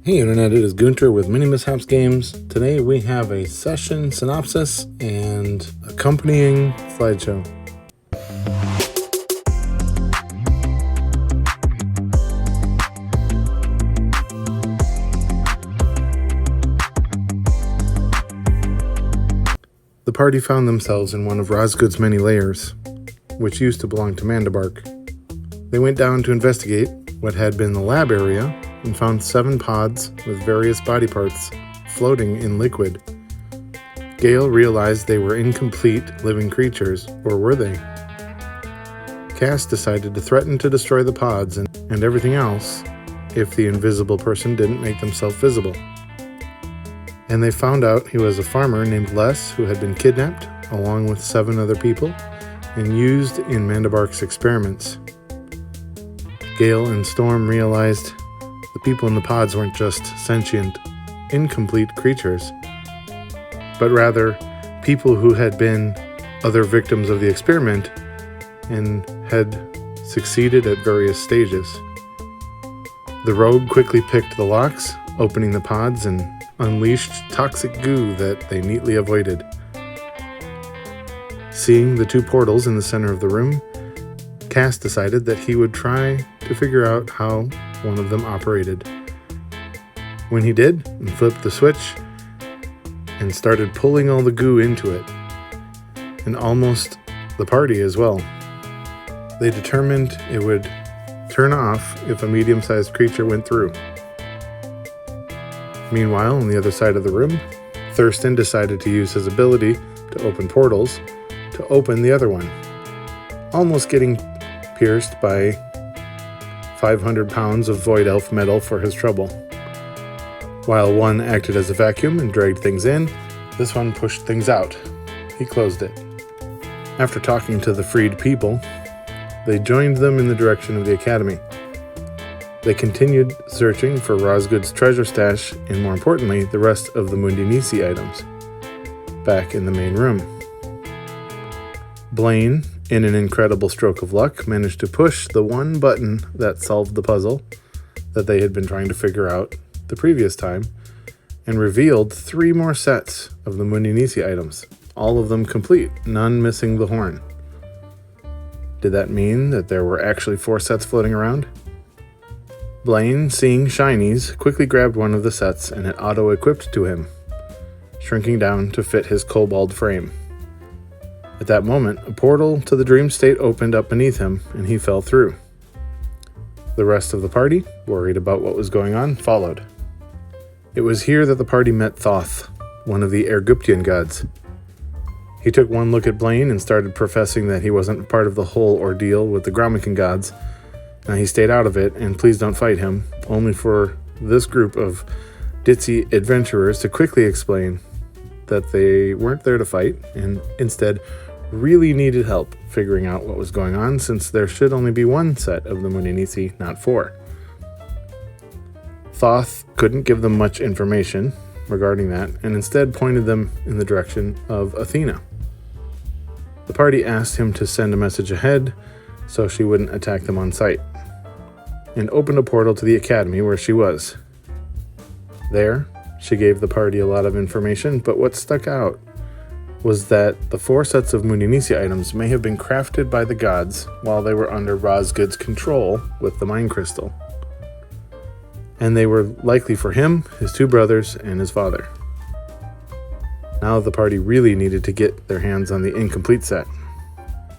Hey Internet, it is Gunter with MiniMishaps Games. Today we have a session synopsis and accompanying slideshow. The party found themselves in one of Rosgood's many lairs, which used to belong to Mandabark. They went down to investigate what had been the lab area and found 7 pods with various body parts floating in liquid. Gale realized they were incomplete living creatures, or were they? Cass decided to threaten to destroy the pods and everything else if the invisible person didn't make themselves visible. And they found out he was a farmer named Les who had been kidnapped along with 7 other people and used in Mandabark's experiments. Gale and Storm realized the people in the pods weren't just sentient, incomplete creatures, but rather people who had been other victims of the experiment and had succeeded at various stages. The rogue quickly picked the locks, opening the pods, and unleashed toxic goo that they neatly avoided. Seeing the 2 portals in the center of the room, Cass decided that he would try to figure out how one of them operated. When he did, and flipped the switch and started pulling all the goo into it, and almost the party as well. They determined it would turn off if a medium-sized creature went through. Meanwhile, on the other side of the room, Thurston decided to use his ability to open portals to open the other one, almost getting pierced by 500 pounds of Void Elf metal for his trouble. While one acted as a vacuum and dragged things in, this one pushed things out. He closed it. After talking to the freed people, they joined them in the direction of the academy. They continued searching for Rosgood's treasure stash and, more importantly, the rest of the Mundi Nisi items, back in the main room. Blaine, in an incredible stroke of luck, managed to push the one button that solved the puzzle that they had been trying to figure out the previous time, and revealed 3 more sets of the Mundi Nisi items, all of them complete, none missing the horn. Did that mean that there were actually 4 sets floating around? Blaine, seeing shinies, quickly grabbed one of the sets and it auto-equipped to him, shrinking down to fit his kobold frame. At that moment, a portal to the dream state opened up beneath him, and he fell through. The rest of the party, worried about what was going on, followed. It was here that the party met Thoth, one of the Erguptian gods. He took one look at Blaine and started professing that he wasn't part of the whole ordeal with the Gromican gods. Now he stayed out of it, and please don't fight him, only for this group of ditzy adventurers to quickly explain that they weren't there to fight, and instead really needed help figuring out what was going on, since there should only be 1 set of the Mundi Nisi, not 4. Thoth couldn't give them much information regarding that, and instead pointed them in the direction of Athena. The party asked him to send a message ahead so she wouldn't attack them on sight, and opened a portal to the academy where she was. There, she gave the party a lot of information, but what stuck out was that the 4 sets of Mundi Nisi items may have been crafted by the gods while they were under Rosgood's control with the Mind Crystal. And they were likely for him, his 2 brothers, and his father. Now the party really needed to get their hands on the incomplete set.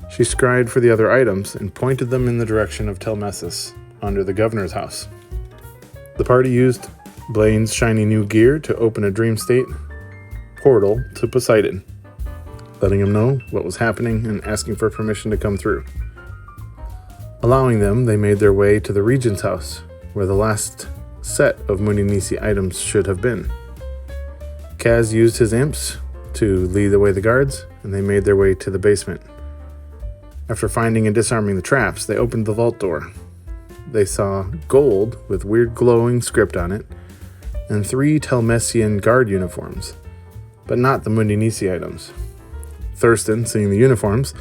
She scried for the other items and pointed them in the direction of Telmessus, under the governor's house. The party used Blaine's shiny new gear to open a dream state portal to Poseidon, letting him know what was happening and asking for permission to come through. Allowing them, they made their way to the regent's house, where the last set of Mundi Nisi items should have been. Kaz used his imps to lead away the guards, and they made their way to the basement. After finding and disarming the traps, they opened the vault door. They saw gold with weird glowing script on it, and 3 Telmessian guard uniforms, but not the Mundi Nisi items. Thurston, seeing the uniforms,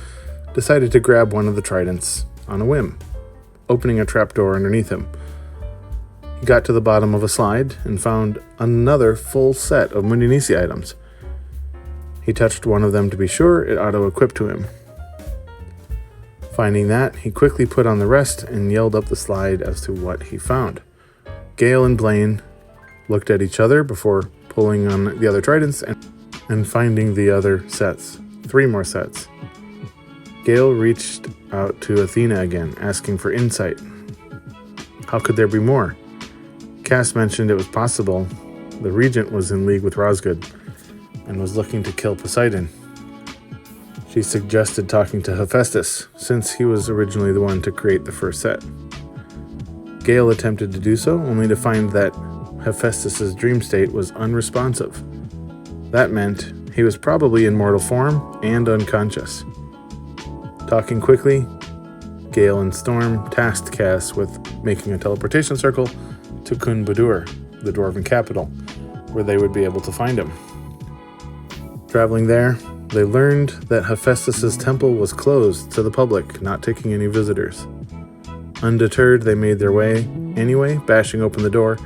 decided to grab one of the tridents on a whim, opening a trapdoor underneath him. He got to the bottom of a slide and found another full set of Mundanisi items. He touched one of them to be sure it auto-equipped to him. Finding that, he quickly put on the rest and yelled up the slide as to what he found. Gale and Blaine looked at each other before pulling on the other tridents and finding the other sets. 3 more sets. Gale reached out to Athena again, asking for insight. How could there be more? Cass mentioned it was possible the Regent was in league with Rosgood and was looking to kill Poseidon. She suggested talking to Hephaestus, since he was originally the one to create the first set. Gale attempted to do so, only to find that Hephaestus's dream state was unresponsive. That meant he was probably in mortal form and unconscious. Talking quickly, Gale and Storm tasked Cass with making a teleportation circle to Kun-Badur, the dwarven capital, where they would be able to find him. Traveling there, they learned that Hephaestus's temple was closed to the public, not taking any visitors. Undeterred, they made their way anyway, bashing open the door,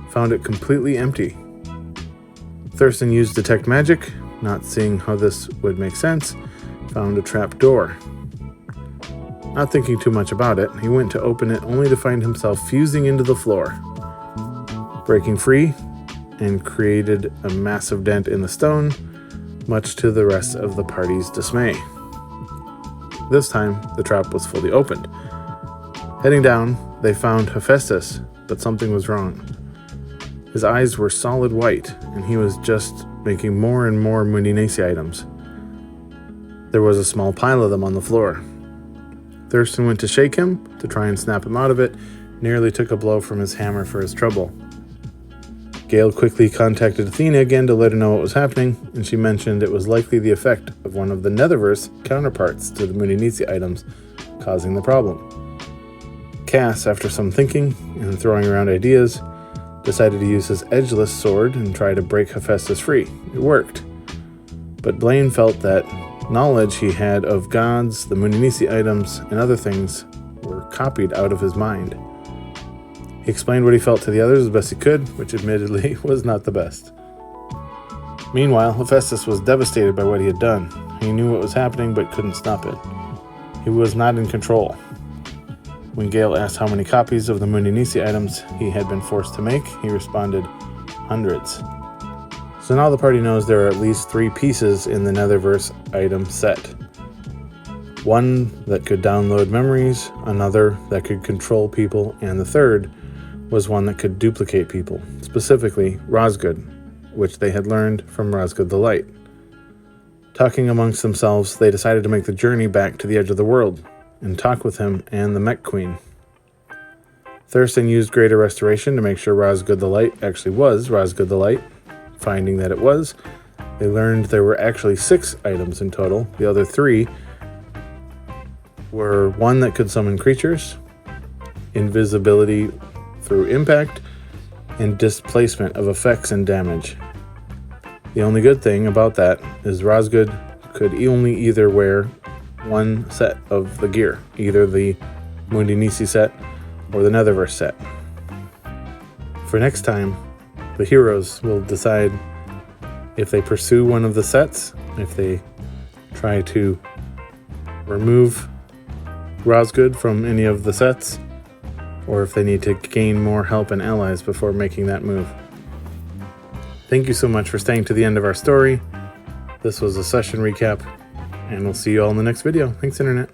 found it completely empty. Thurston used Detect Magic, not seeing how this would make sense, found a trap door. Not thinking too much about it, he went to open it only to find himself fusing into the floor. Breaking free, and created a massive dent in the stone, much to the rest of the party's dismay. This time, the trap was fully opened. Heading down, they found Hephaestus, but something was wrong. His eyes were solid white, and he was just making more and more Mundanisi items. There was a small pile of them on the floor. Thurston went to shake him, to try and snap him out of it, nearly took a blow from his hammer for his trouble. Gale quickly contacted Athena again to let her know what was happening, and she mentioned it was likely the effect of one of the Netherverse counterparts to the Mundanisi items causing the problem. Cass, after some thinking and throwing around ideas, decided to use his edgeless sword and try to break Hephaestus free. It worked. But Blaine felt that knowledge he had of gods, the Mundanisi items, and other things were copied out of his mind. He explained what he felt to the others as best he could, which admittedly was not the best. Meanwhile, Hephaestus was devastated by what he had done. He knew what was happening but couldn't stop it. He was not in control. When Gale asked how many copies of the Mundanisi items he had been forced to make, he responded, hundreds. So now the party knows there are at least 3 pieces in the Netherverse item set. One that could download memories, another that could control people, and the third was one that could duplicate people, specifically Rosgood, which they had learned from Rosgood the Light. Talking amongst themselves, they decided to make the journey back to the edge of the world and talk with him and the Mech Queen. Thurston used Greater Restoration to make sure Rosgood the Light actually was Rosgood the Light. Finding that it was, they learned there were actually 6 items in total. The other 3 were one that could summon creatures, invisibility through impact, and displacement of effects and damage. The only good thing about that is Rosgood could only either wear one set of the gear, either the Mundanisi set or the Netherverse set. For next time, the heroes will decide if they pursue one of the sets, if they try to remove Rosgood from any of the sets, or if they need to gain more help and allies before making that move. Thank you so much for staying to the end of our story. This was a session recap, and we'll see you all in the next video. Thanks, Internet.